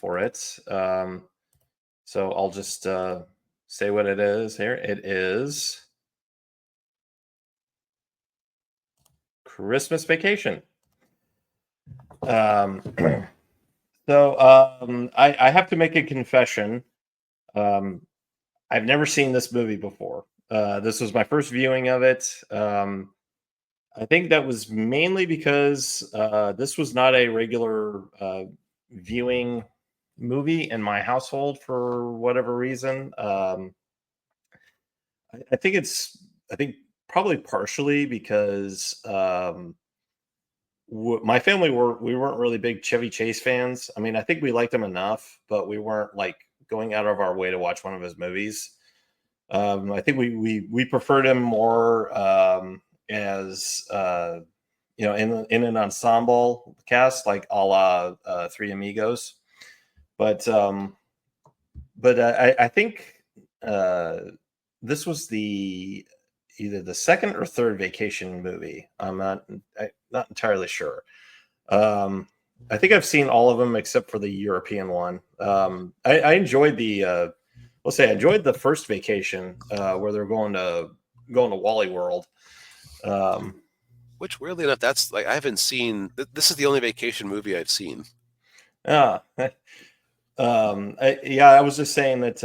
for it. So I'll just say what it is here. It is Christmas Vacation. Um, I have to make a confession. Um, I've never seen this movie before. This was my first viewing of it. I think that was mainly because this was not a regular viewing movie in my household for whatever reason. I think I think probably partially because my family we weren't really big Chevy Chase fans. I mean, I think we liked him enough, but we weren't like going out of our way to watch one of his movies. I think we preferred him more as in an ensemble cast, like a la Three Amigos. But I think this was either the second or third vacation movie. I'm not entirely sure. I think I've seen all of them except for the European one. I enjoyed let's say I enjoyed the first vacation where they're going to Wally World. Which, weirdly enough, that's like I haven't seen. This is the only vacation movie I've seen. Ah, I was just saying that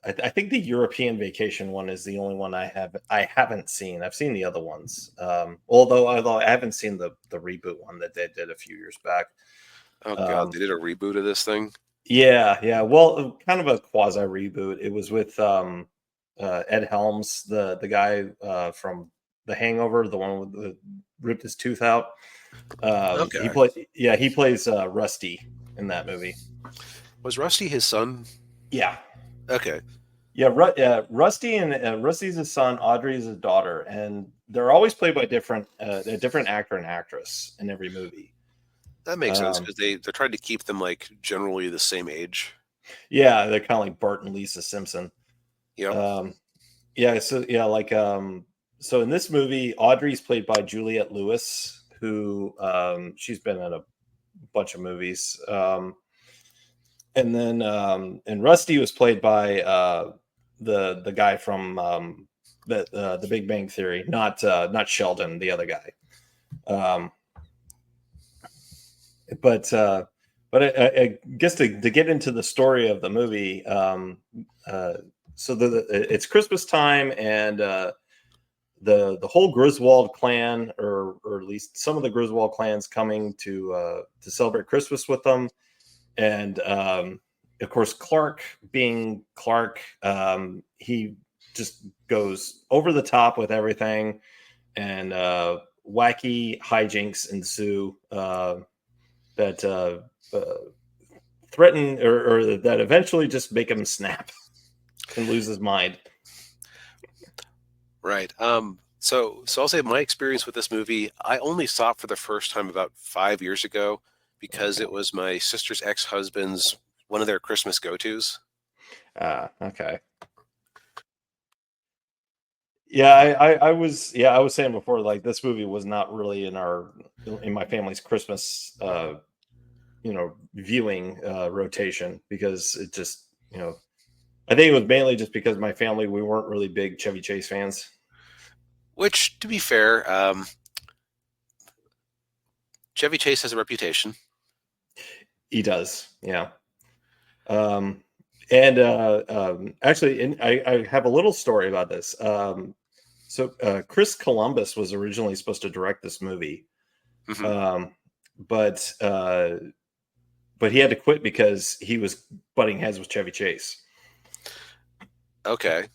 I think the European vacation one is the only one I haven't seen. I've seen the other ones, although I haven't seen the reboot one that they did a few years back. Oh God, they did a reboot of this thing. Yeah. Well, kind of a quasi reboot. It was with Ed Helms, the guy from The Hangover, the one with ripped his tooth out. Okay. He plays Rusty in that movie. Was Rusty his son? Yeah. Okay. Yeah, Rusty and Rusty's his son, Audrey's his daughter, and they're always played by a different actor and actress in every movie. That makes sense because they're trying to keep them like generally the same age. Yeah, they're kind of like Bart and Lisa Simpson. Yeah. So in this movie, Audrey's played by Juliette Lewis, who she's been in a bunch of movies. And then and Rusty was played by the guy from the Big Bang Theory, not Sheldon, the other guy. But I guess to get into the story of the movie, so it's Christmas time, and the whole Griswold clan, or at least some of the Griswold clans, coming to celebrate Christmas with them. And of course, Clark, being Clark, he just goes over the top with everything, and wacky hijinks ensue that threaten or that eventually just make him snap and lose his mind. Right. So I'll say my experience with this movie, I only saw it for the first time about 5 years ago because it was my sister's ex-husband's one of their Christmas go-tos. Okay. Yeah, I was saying before, like, this movie was not really in my family's Christmas viewing rotation, because it just, I think it was mainly just because my family, we weren't really big Chevy Chase fans. Which, to be fair, Chevy Chase has a reputation. He does, yeah. Actually, I have a little story about this. So Chris Columbus was originally supposed to direct this movie, Mm-hmm. but he had to quit because he was butting heads with Chevy Chase. Okay.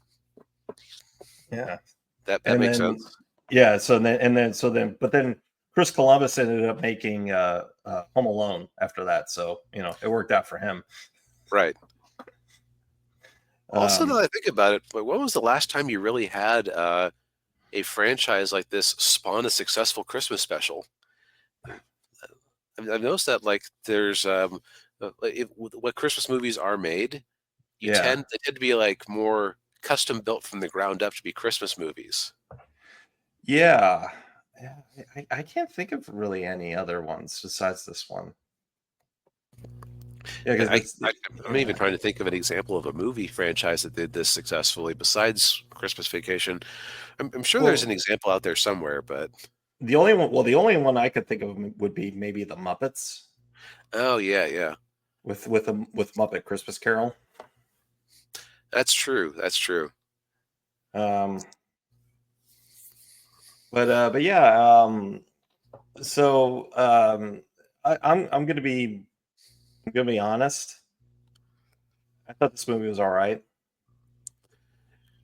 Yeah, That makes sense. Yeah, but then Chris Columbus ended up making Home Alone after that, so it worked out for him. Right. Also, now that I think about it, when was the last time you really had a franchise like this spawn a successful Christmas special? I've noticed that like there's what Christmas movies are made, they tend to be like more custom built from the ground up to be Christmas movies. Yeah. I can't think of really any other ones besides this one. Yeah, And because it's I'm even yeah. trying to think of an example of a movie franchise that did this successfully besides Christmas Vacation. I'm sure there's an Well, example out there somewhere, but the only one I could think of would be maybe the Muppets oh yeah, yeah, with Muppet Christmas Carol. that's true. That's true. Um, but yeah. So I'm gonna be honest. I thought this movie was all right.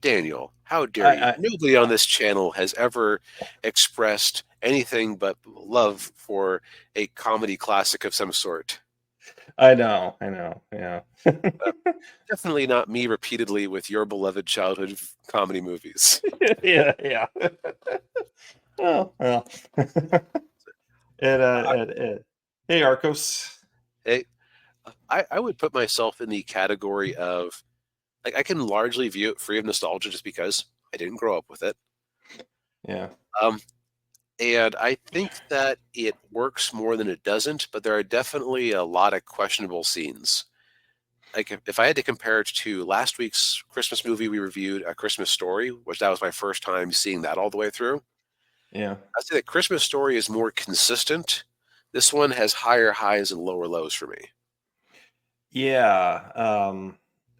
Daniel, how dare you? I Nobody on this channel has ever expressed anything but love for a comedy classic of some sort. I know, I know, yeah, Uh, Definitely not me repeatedly with your beloved childhood comedy movies. yeah, yeah. Oh well. Hey Arcos. Hey, I would put myself in the category of like I can largely view it free of nostalgia just because I didn't grow up with it. Yeah, Um, and I think that it works more than it doesn't, but there are definitely a lot of questionable scenes. Like if I had to compare it to last week's Christmas movie we reviewed, A Christmas Story, which that was my first time seeing that all the way through. yeah, I'd say that Christmas Story is more consistent. This one has higher highs and lower lows for me. yeah.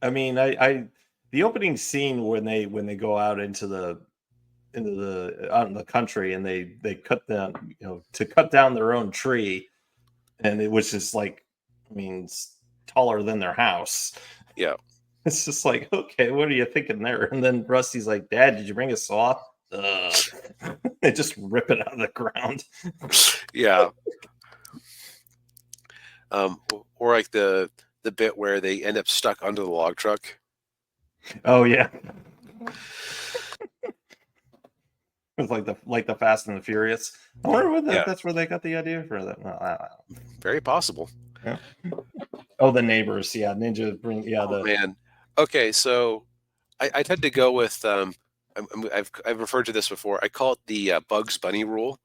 I mean, the opening scene when they go out into the out in the country and they cut down, to cut down their own tree, and which is like, I mean, taller than their house. Yeah, It's just like, okay, what are you thinking there? And then Rusty's like, Dad, did you bring a saw? They just rip it out of the ground. yeah. Or like the bit where they end up stuck under the log truck. Oh yeah, it's like the Fast and the Furious. I wonder whether Yeah, that's where they got the idea for that. Well, very possible. yeah. Oh, the neighbors. Yeah, Ninja bring. Yeah, Oh the man. Okay, so I tend to go with I've referred to this before. I call it the Bugs Bunny rule,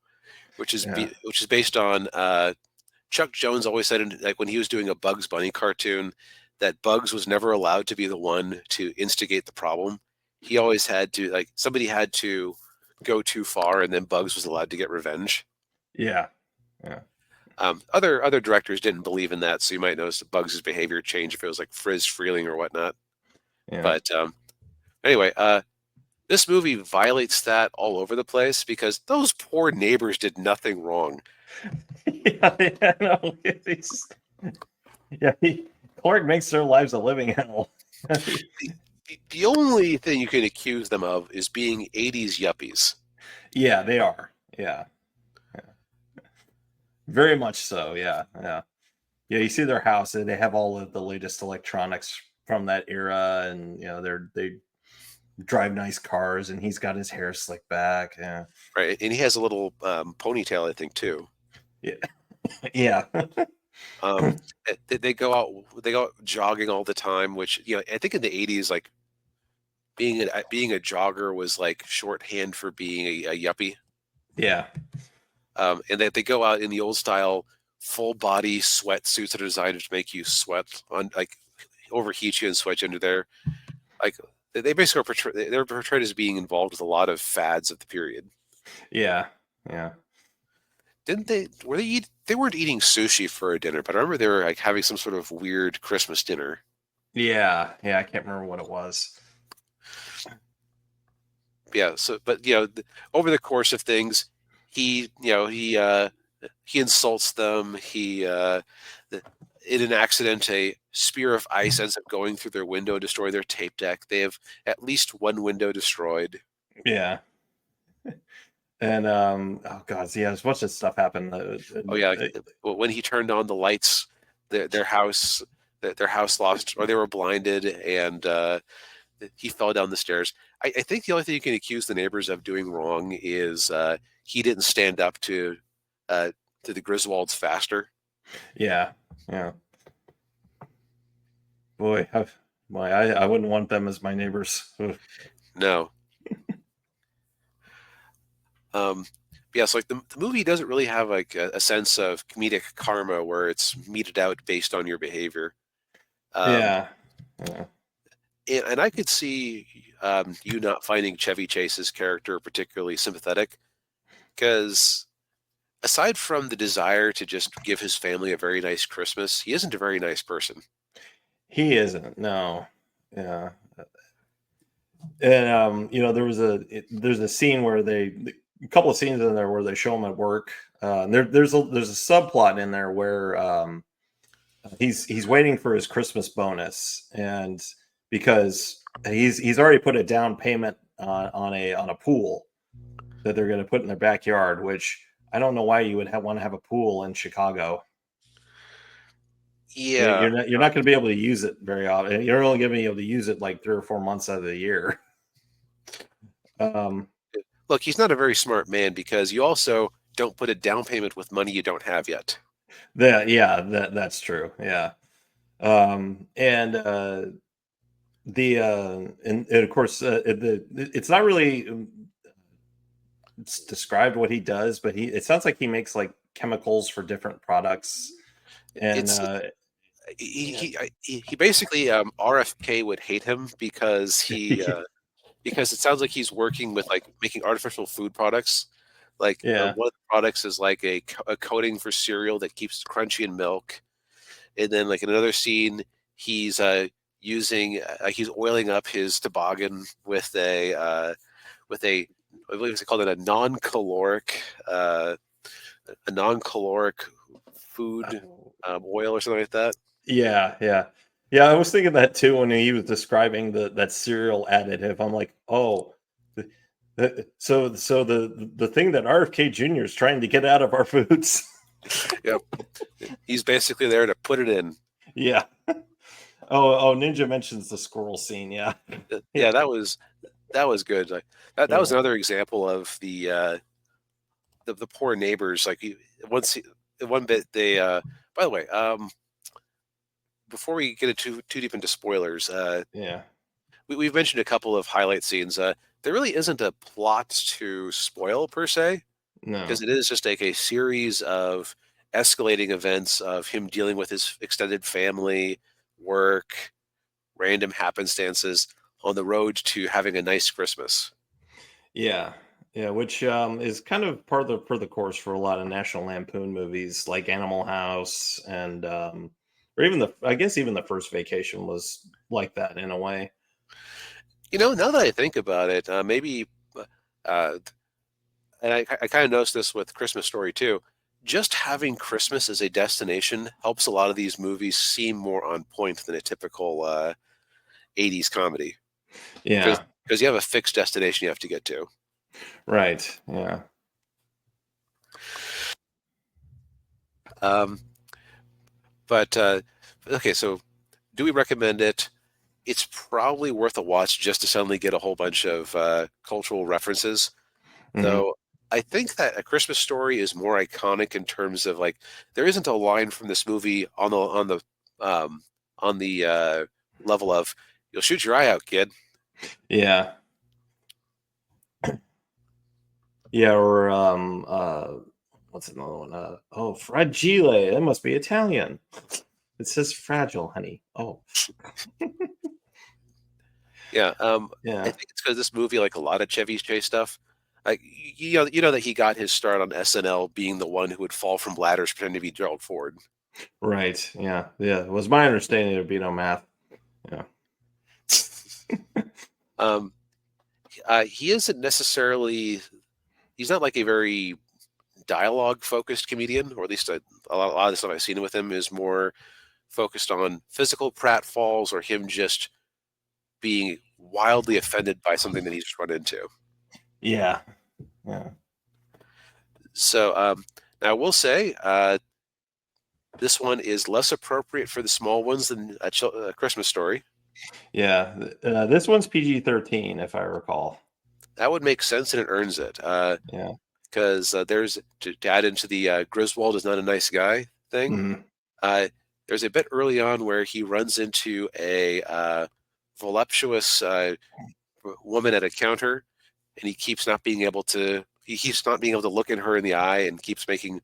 yeah, which is based on Chuck Jones always said like when he was doing a Bugs Bunny cartoon that Bugs was never allowed to be the one to instigate the problem. He always had to like somebody had to go too far, and then Bugs was allowed to get revenge. yeah, yeah, Other directors didn't believe in that, so you might notice that Bugs' behavior change if it was like Frizz Freeling or whatnot. yeah. But anyway, this movie violates that all over the place because those poor neighbors did nothing wrong. Yeah, yeah, no, yeah. Clark makes their lives a living hell. The only thing you can accuse them of is being 80s yuppies. Yeah, they are. Yeah, very much so. Yeah, yeah, yeah. You see their house, and they have all of the latest electronics from that era, and they drive nice cars, and he's got his hair slicked back. Yeah, Right, and he has a little ponytail, I think, too. yeah, yeah, Um, they go out jogging all the time, which I think in the 80s, like being a jogger was like shorthand for being a yuppie. yeah, And that they go out in the old style full body sweatsuits that are designed to make you sweat on like overheat you and sweat you under there. Like they basically they're portrayed as being involved with a lot of fads of the period. yeah, yeah, Didn't they? Were they eat? They weren't eating sushi for a dinner, but I remember they were like having some sort of weird Christmas dinner. yeah, yeah. I can't remember what it was. Yeah. So, but over the course of things, he insults them. In an accident, a spear of ice ends up going through their window, destroying their tape deck. They have at least one window destroyed. Yeah, and oh god, yeah, there's a bunch of stuff happened. Oh yeah, when he turned on the lights, their house, their house lost, or they were blinded, and he fell down the stairs. I think the only thing you can accuse the neighbors of doing wrong is he didn't stand up uh, to the Griswolds faster. Yeah, yeah. Boy, I wouldn't want them as my neighbors. Ugh. No. Um, Yes, like the movie doesn't really have like a sense of comedic karma where it's meted out based on your behavior. Um, Yeah. Yeah. and I could see you not finding Chevy Chase's character particularly sympathetic because aside from the desire to just give his family a very nice Christmas, he isn't a very nice person. He isn't. No. Yeah. And there's a scene where a couple of scenes in there where they show him at work. There's a subplot in there where he's waiting for his Christmas bonus, and because he's already put a down payment on a pool that they're going to put in their backyard, which I don't know why you would want to have a pool in Chicago. Yeah. You're not going to be able to use it very often. You're only going to be able to use it like 3 or 4 months out of the year. Um, Look, he's not a very smart man because you also don't put a down payment with money you don't have yet. that's true. Yeah. And the and of course it's not really it's described what he does, but it sounds like he makes like chemicals for different products. And It's yeah, he basically RFK would hate him because it sounds like he's working with like making artificial food products. Like yeah, one of the products is like a coating for cereal that keeps it crunchy in milk, and then like in another scene he's using he's oiling up his toboggan with a I believe it's called it uh, a non-caloric food oil or something like that. yeah. I was thinking that too when he was describing that cereal additive. I'm like, oh, so the thing that RFK Jr. is trying to get out of our foods. Yep, he's basically there to put it in. Yeah. Oh, Ninja mentions the squirrel scene. Yeah. Yeah, that was good. Like that was Yeah. another example of the poor neighbors. Like once one bit they by the way, before we get into too deep into spoilers, Yeah. we've mentioned a couple of highlight scenes. There really isn't a plot to spoil per se No. because it is just like a series of escalating events of him dealing with his extended family, work, random happenstances on the road to having a nice Christmas. Yeah. Yeah, which is kind of part of the course for a lot of National Lampoon movies like Animal House and or even I guess even the first Vacation was like that in a way. Now that I think about it, maybe, uh, and I kind of noticed this with Christmas Story too. Just having Christmas as a destination helps a lot of these movies seem more on point than a typical 80s comedy because Yeah. you have a fixed destination you have to get to. Right. Yeah. Um, but okay, so do we recommend it? It's probably worth a watch just to suddenly get a whole bunch of cultural references. Hmm. Though I think that A Christmas Story is more iconic in terms of like there isn't a line from this movie um, on the level of "You'll shoot your eye out, kid." Yeah. Yeah, or what's another one? Oh, fragile. That must be Italian. It says fragile, honey. Oh, Yeah, I yeah. think it's because this movie, like a lot of Chevy Chase stuff, like you know that he got his start on SNL being the one who would fall from ladders pretending to be Gerald Ford. Right. Yeah. Yeah. It was my understanding there'd be no math. Yeah. Um, he isn't necessarily he's not like a very dialogue focused comedian, or at least a lot of the stuff I've seen with him is more focused on physical pratfalls or him just being wildly offended by something that he's run into. Yeah. Yeah. So now I will say this one is less appropriate for the small ones than a Christmas Story. Yeah. This one's PG-13, if I recall. That would make sense and it earns it Yeah. because there's to add into the Griswold is not a nice guy thing. Mhm. Uh, there's a bit early on where he runs into a voluptuous woman at a counter, and he keeps not being able to he keeps not being able to look in her in the eye and keeps making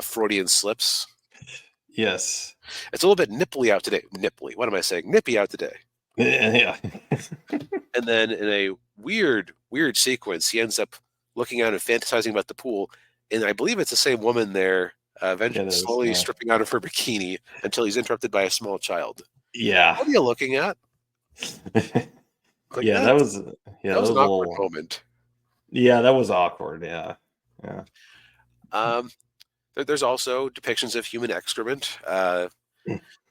Freudian slips. Yes. It's a little bit nipply out today. Nipply. What am I saying? Nippy out today. Yeah. And then in a weird sequence, he ends up looking out and fantasizing about the pool. And I believe it's the same woman there, It is. slowly Yeah. stripping out of her bikini until he's interrupted by a small child. Yeah. What are you looking at? Like Yeah, that. that That was was an a awkward little. moment. Yeah, that was awkward. Yeah. Yeah. Um, there's also depictions of human excrement,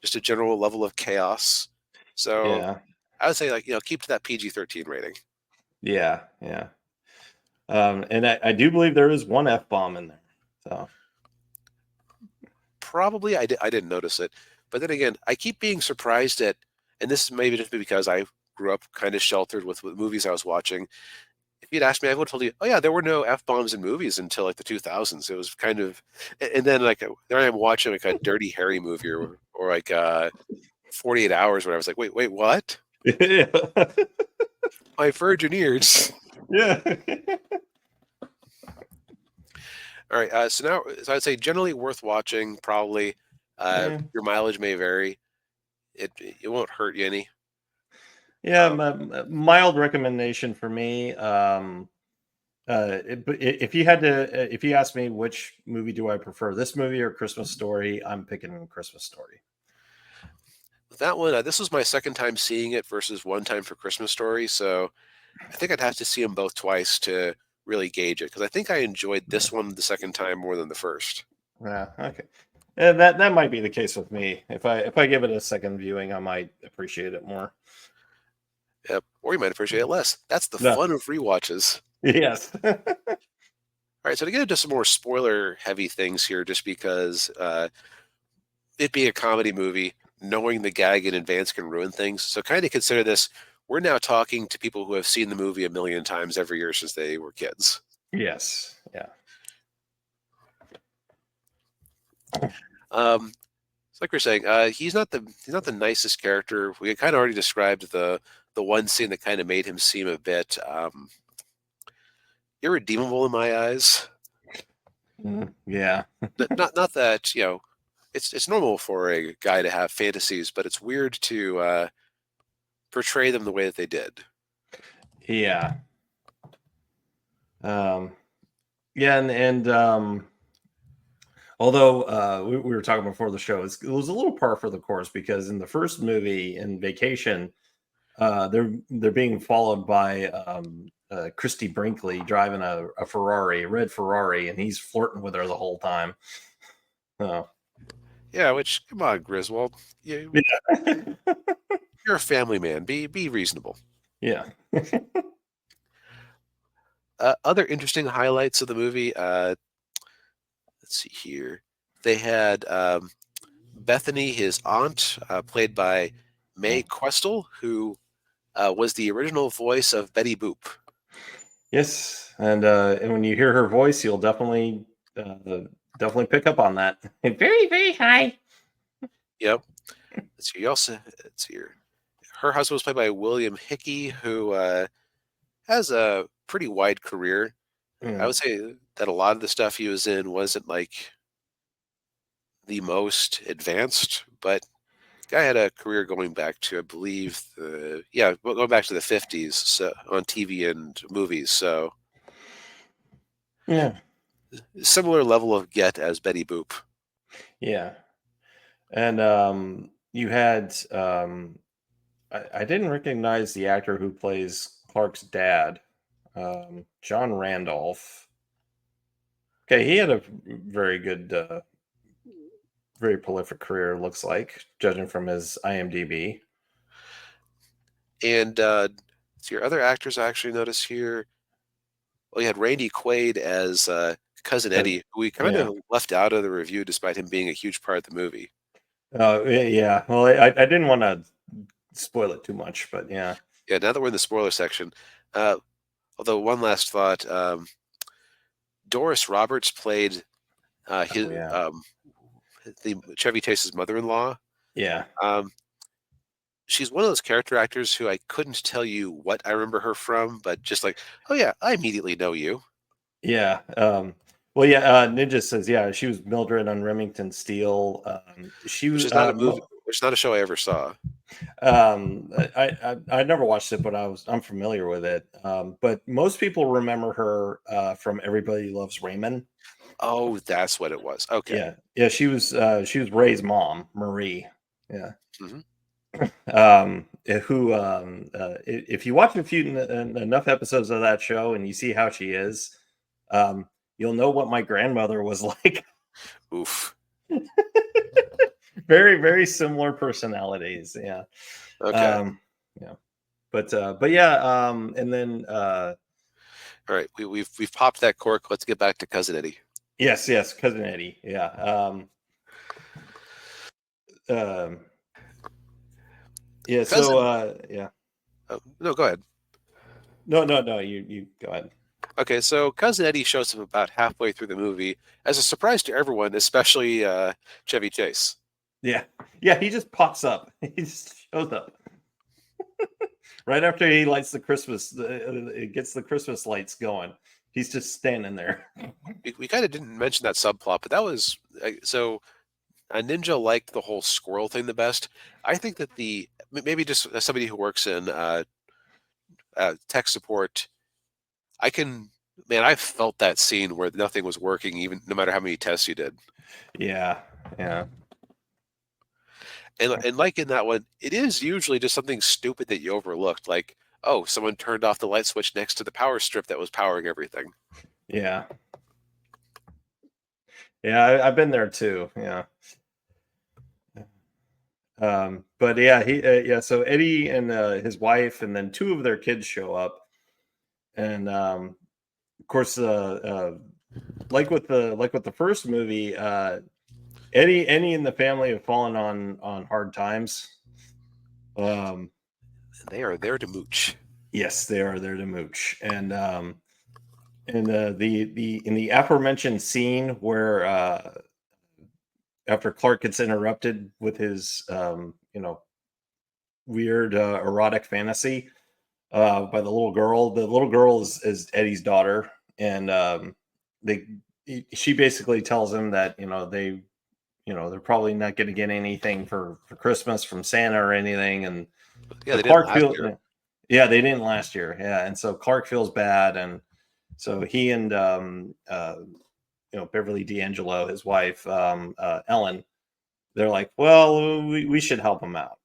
just a general level of chaos. So Yeah. I would say, like, keep to that PG-13 rating. Yeah. Yeah. And I do believe there is one F bomb in there. So Probably I didn't notice it, but then again, I keep being surprised at, and this is maybe just because I grew up kind of sheltered with movies I was watching. If you'd asked me, I would have told you, oh yeah, there were no F bombs in movies until like the 2000s. It was kind of, and then like there I am watching like a Dirty Harry movie or like 48 Hours where I was like, wait, what? yeah. My virgin ears. Yeah. All right, so I'd say generally worth watching. Probably, Yeah. your mileage may vary. It won't hurt you any. Yeah, Um, mild recommendation for me. If you had to, if you asked me which movie do I prefer, this movie or Christmas Story, I'm picking Christmas Story. with that one, this was my second time seeing it versus one time for Christmas Story. So I think I'd have to see them both twice to really gauge it because I think I enjoyed Yeah, this one the second time more than the first. yeah, okay. And that might be the case with me. If I give it a second viewing, I might appreciate it more. Yep. Or you might appreciate it less. That's the No, fun of rewatches. yes, All right, so to get into some more spoiler heavy things here, just because it being a comedy movie, knowing the gag in advance can ruin things. So kind of consider this. We're now talking to people who have seen the movie a million times every year since they were kids. yes, yeah, It's like we're saying, he's not the nicest character. We kind of already described the one scene that kind of made him seem a bit irredeemable in my eyes. yeah, Not that it's normal for a guy to have fantasies, but it's weird to portray them the way that they did. yeah, um, yeah, and although we were talking before the show, it was a little par for the course because in the first movie, in Vacation, they're being followed by Christy Brinkley driving a Ferrari, a red Ferrari, and he's flirting with her the whole time. Oh, Yeah, which come on, Griswold, yeah, you're a family man. Be reasonable. yeah, Other interesting highlights of the movie. Let's see here. They had Bethany, his aunt, played by Mae Questel, who was the original voice of Betty Boop. yes, and when you hear her voice, you'll definitely pick up on that. Very, very high. Yep. Let's see. Let's see here. Her husband was played by William Hickey, who has a pretty wide career. I Mm, would say that a lot of the stuff he was in wasn't like the most advanced, but guy had a career going back to, I believe, going back to the 50s, so, on TV and movies. So yeah, similar level of get as Betty Boop. yeah, and you had I didn't recognize the actor who plays Clark's dad, John Randolph. Okay, he had a very good, very prolific career. Looks like, judging from his IMDb. And so your other actors I actually notice here. Well, you had Randy Quaid as cousin Uh, Eddie, who we kind yeah. of left out of the review despite him being a huge part of the movie. Yeah. Well, I didn't want to spoil it too much, but yeah. Yeah, now that we're in the spoiler section, uh, although one last thought, Doris Roberts played Oh yeah. the Chevy Chase's mother-in-law. Yeah. Um, she's one of those character actors who I couldn't tell you what I remember her from, but just like, oh yeah, I immediately know you. Yeah. Well, yeah. Ninja says, yeah, she was Mildred on Remington Steel. She Which was. is not a movie, which is not a show I ever saw. I never watched it, but I'm familiar with it. But most people remember her from Everybody Loves Raymond. Oh, that's what it was. Okay. Yeah, yeah. She was Ray's mom, Marie. Yeah. Hmm. Who if you watch enough episodes of that show and you see how she is, you'll know what my grandmother was like. Oof. Very, very similar personalities. Yeah. Okay. Um, yeah. But yeah, and then All right. We've popped that cork. Let's get back to Cousin Eddie. yes, cousin Eddie. Yeah. Um yeah, so Cousin. yeah. Oh, no, go ahead. No, you go ahead. Okay, so Cousin Eddie shows up about halfway through the movie as a surprise to everyone, especially Chevy Chase. Yeah. Yeah, he just pops up. He just shows up. Right after he lights the Christmas, it gets the Christmas lights going. He's just standing there. We kind of didn't mention that subplot, but that was so. A Ninja liked the whole squirrel thing the best. I think that maybe just as somebody who works in tech support, I can man, I felt that scene where nothing was working, even no matter how many tests you did. Yeah, yeah, And like in that one, it is usually just something stupid that you overlooked, like oh, someone turned off the light switch next to the power strip that was powering everything. yeah, yeah. I've been there too. Yeah. But yeah, yeah. So Eddie and his wife, and then two of their kids show up, and of course, like with the first movie, Eddie and the family have fallen on hard times. Um, They are there to mooch. yes, they are there to mooch, and the in the aforementioned scene where after Clark gets interrupted with his weird erotic fantasy by the little girl. The little girl is Eddie's daughter, and they she basically tells him that they're probably not going to get anything for Christmas from Santa or anything, and Yeah, so they didn't Clark last feels year. yeah, they didn't last year, yeah, and so Clark feels bad, and so he and Beverly D'Angelo, his wife, Ellen, they're like, well, we should help him out,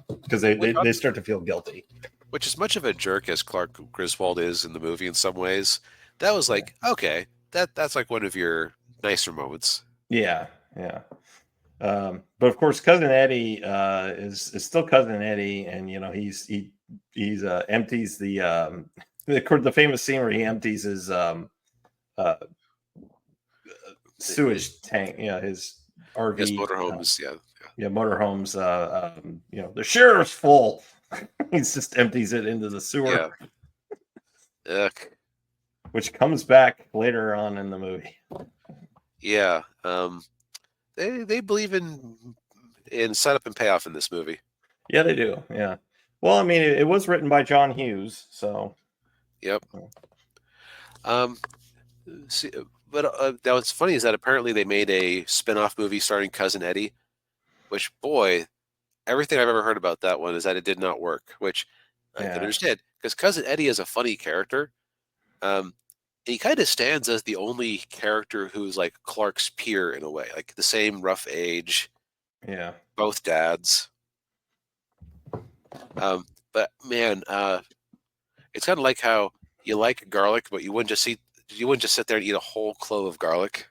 because Which they start to feel guilty. which as much of a jerk as Clark Griswold is in the movie in some ways, that was Yeah, like, okay, that's like one of your nicer moments. yeah, yeah. But of course, cousin Eddie is still cousin Eddie, and he's empties the famous scene where he empties his uh, sewage tank, his Yes, RV, motorhomes, yeah. motorhomes. The sheriff's full. He just empties it into the Yeah. sewer, Ugh. which comes back later on in the movie. Yeah. They believe in setup and payoff in this movie. Yeah, they do. Yeah. Well, I mean, it was written by John Hughes, so. Yep. Um, see, but now what's funny is that apparently they made a spin-off movie starring Cousin Eddie, which boy, everything I've ever heard about that one is that it did not work, which I can Yeah. understand because Cousin Eddie is a funny character. Um, he kind of stands as the only character who's like Clark's peer in a way, like the same rough age, Yeah. both dads. But man, it's kind of like how you like garlic, but you wouldn't just sit there and eat a whole clove of garlic,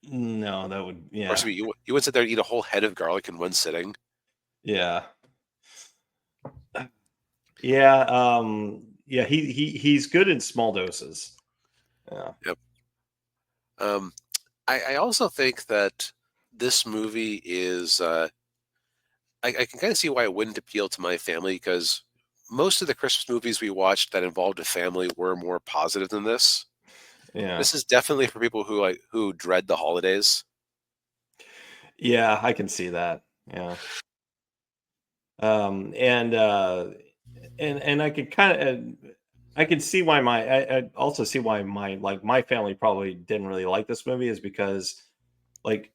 No, that would. or Yeah. excuse me, you wouldn't sit there and eat a whole head of garlic in one sitting. Yeah. Yeah. Yeah. He's good in small doses. Yeah. Yep. Um, I also think that this movie is I can kind of see why it wouldn't appeal to my family because most of the Christmas movies we watched that involved a family were more positive than this. Yeah. This is definitely for people who dread the holidays. Yeah. I can see that. Yeah. And I could kind of. I can see why I also see why my family probably didn't really like this movie is because like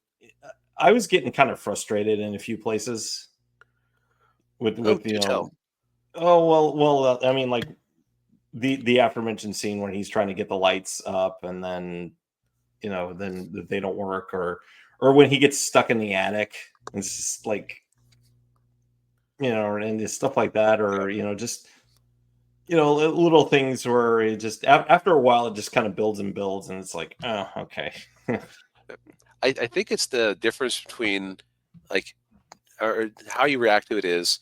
I was getting kind of frustrated in a few places Oh, with do tell. oh I mean like the aforementioned scene when he's trying to get the lights up and then then they don't work, or when he gets stuck in the attic. It's just like and just stuff like that, or just little things where it just after a while it just kind of builds and builds, and it's like, oh, okay. I think it's the difference between like or how you react to it is,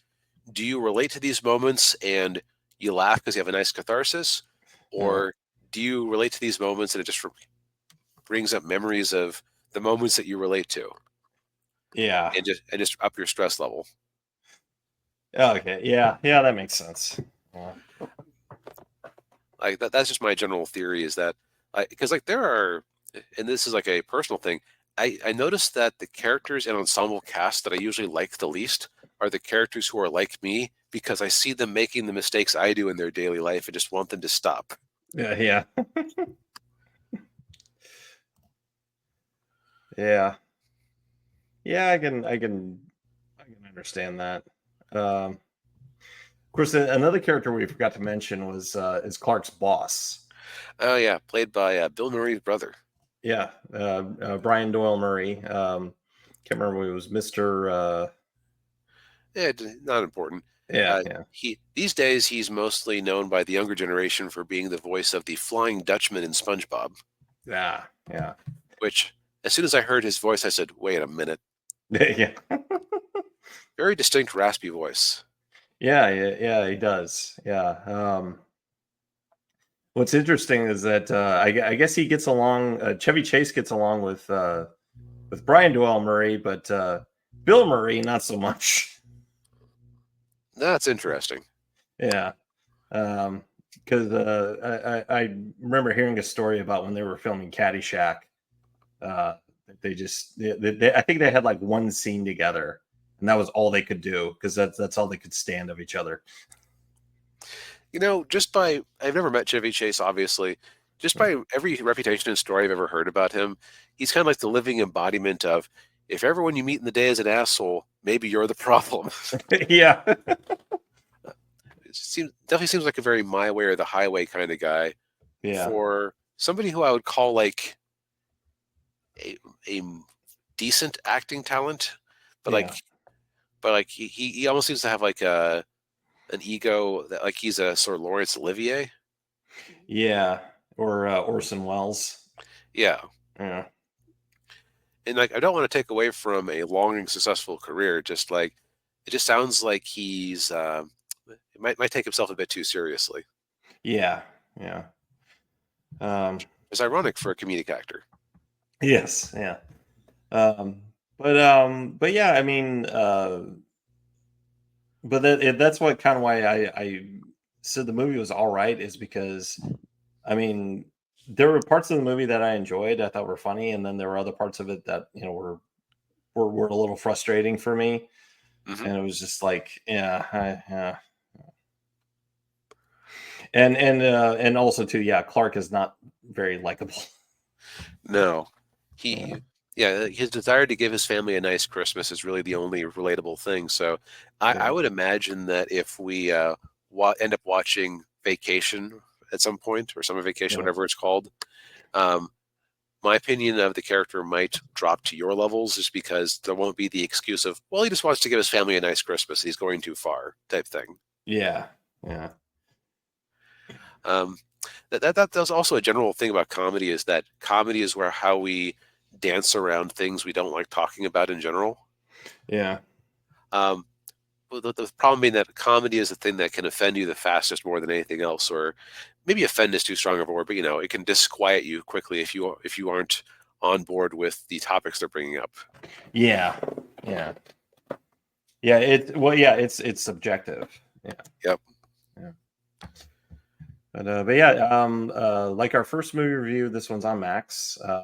do you relate to these moments and you laugh because you have a nice catharsis, Yeah, or do you relate to these moments and it just brings up memories of the moments that you relate to, yeah. and just up your stress level? Okay, yeah, that makes sense. Yeah. Like that's just my general theory is that because like there are, and this is like a personal thing. I noticed that the characters and ensemble cast that I usually like the least are the characters who are like me because I see them making the mistakes I do in their daily life and just want them to stop. Yeah, yeah, yeah. I can understand that. Of course, another character we forgot to mention was is Clark's boss. Oh yeah, played by Bill Murray's brother. Yeah, Brian Doyle Murray. Can't remember what it was, Mister. Yeah, not important. Yeah, yeah, He these days he's mostly known by the younger generation for being the voice of the Flying Dutchman in SpongeBob. yeah, yeah, Which, as soon as I heard his voice, I said, "Wait a minute." yeah, Very distinct, raspy voice. yeah. He does. Yeah. What's interesting is that I guess he gets along. Chevy Chase gets along with Brian Doyle Murray, but Bill Murray not so much. That's interesting. Yeah. Because I remember hearing a story about when they were filming Caddyshack. They just I think they had like one scene together, and that was all they could do because that's all they could stand of each other. You know, just by I've never met Chevy Chase, obviously. Just by every reputation and story I've ever heard about him, he's kind of like the living embodiment of if everyone you meet in the day is an asshole, maybe you're the problem. Yeah, Definitely seems like a very my way or the highway kind of guy yeah, for somebody who I would call like a, a decent acting talent, but yeah, like he almost seems to have like a an ego that like he's a sort of Laurence Olivier. yeah. Or Orson Welles. Yeah. Yeah, And like I don't want to take away from a long and successful career. Just like it just sounds like he's might take himself a bit too seriously. yeah, yeah. Um, It's ironic for a comedic actor. yes, yeah. But yeah, I mean, but that's what kind of why I said the movie was all right is because I mean there were parts of the movie that I enjoyed, I thought were funny, and then there were other parts of it that were a little frustrating for me, Hmm. and it was just like, yeah. And also too, yeah, Clark is not very likable. No, Yeah, he yeah his desire to give his family a nice Christmas is really the only relatable thing. So I yeah, would imagine that if we end up watching Vacation at some point or Summer Vacation, yeah. whatever it's called. Um, my opinion of the character might drop to your levels just because there won't be the excuse of, well, he just wants to give his family a nice Christmas. He's going too far type thing. Yeah, yeah, Um, that's also a general thing about comedy is that comedy is where how we dance around things we don't like talking about in general. yeah, Um, but the problem being that comedy is the thing that can offend you the fastest more than anything else, or maybe offend is too strong of a word, but it can disquiet you quickly if you aren't on board with the topics they're bringing up. yeah, yeah, yeah. Yeah, it's subjective. Yeah, Yep. yeah. But yeah, like our first movie review, this one's on Max. Uh,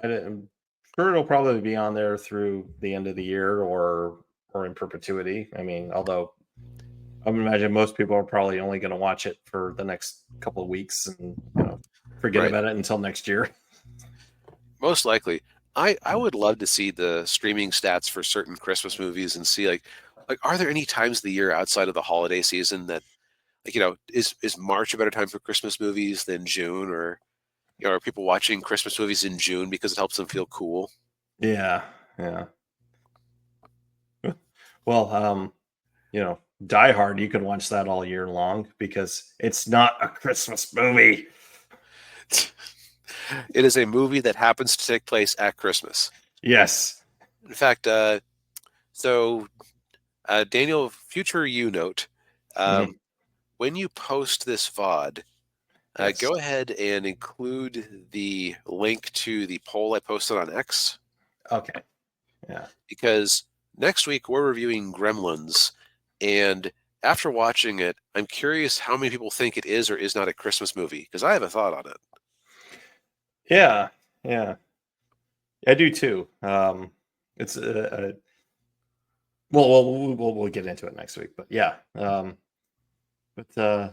I'm sure it'll probably be on there through the end of the year or in perpetuity. I mean, although I would imagine most people are probably only going to watch it for the next couple of weeks and forget Right. about it until next year. Most likely. I would love to see the streaming stats for certain Christmas movies and see like are there any times of the year outside of the holiday season that is March a better time for Christmas movies than June, or are people watching Christmas movies in June because it helps them feel cool? Yeah, yeah. Well, Die Hard, you can watch that all year long because it's not a Christmas movie. It is a movie that happens to take place at Christmas. Yes. In fact, so Daniel, future you note, Mhm. when you post this VOD, Yes. go ahead and include the link to the poll I posted on X, Okay. Yeah. because next week we're reviewing Gremlins, and after watching it, I'm curious how many people think it is or is not a Christmas movie, because I have a thought on it. Yeah. Yeah. I do too. It's we'll get into it next week, but yeah. I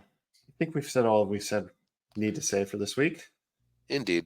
think we've said all we said need to say for this week. Indeed.